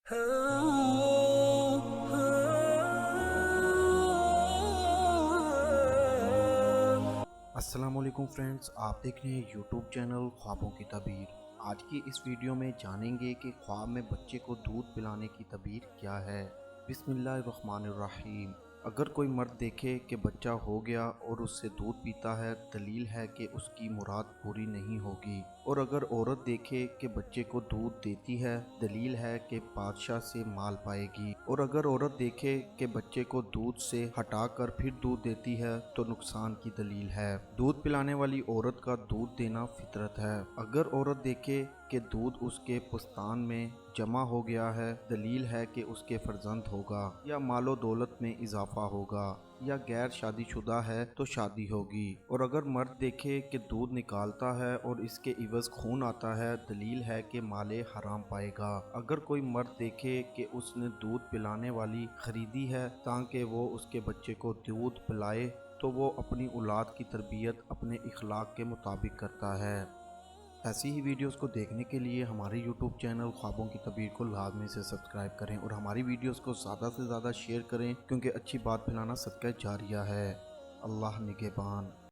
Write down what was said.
السلام علیکم فرینڈز، آپ دیکھ رہے ہیں یوٹیوب چینل خوابوں کی تعبیر۔ آج کی اس ویڈیو میں جانیں گے کہ خواب میں بچے کو دودھ پلانے کی تعبیر کیا ہے۔ بسم اللہ الرحمن الرحیم۔ اگر کوئی مرد دیکھے کہ بچہ ہو گیا اور اس سے دودھ پیتا ہے، دلیل ہے کہ اس کی مراد پوری نہیں ہوگی۔ اور اگر عورت دیکھے کہ بچے کو دودھ دیتی ہے، دلیل ہے کہ بادشاہ سے مال پائے گی۔ اور اگر عورت دیکھے کہ بچے کو دودھ سے ہٹا کر پھر دودھ دیتی ہے تو نقصان کی دلیل ہے۔ دودھ پلانے والی عورت کا دودھ دینا فطرت ہے۔ اگر عورت دیکھے کہ دودھ اس کے پستان میں جمع ہو گیا ہے، دلیل ہے کہ اس کے فرزند ہوگا یا مال و دولت میں اضافہ ہوگا، یا غیر شادی شدہ ہے تو شادی ہوگی۔ اور اگر مرد دیکھے کہ دودھ نکالتا ہے اور اس کے عوض خون آتا ہے، دلیل ہے کہ مال حرام پائے گا۔ اگر کوئی مرد دیکھے کہ اس نے دودھ پلانے والی خریدی ہے تاکہ وہ اس کے بچے کو دودھ پلائے، تو وہ اپنی اولاد کی تربیت اپنے اخلاق کے مطابق کرتا ہے۔ ایسی ہی ویڈیوز کو دیکھنے کے لیے ہمارے یوٹیوب چینل خوابوں کی تعبیر کو لازمی سے سبسکرائب کریں اور ہماری ویڈیوز کو زیادہ سے زیادہ شیئر کریں، کیونکہ اچھی بات پھیلانا صدقہ جاریہ ہے۔ اللہ نگہبان۔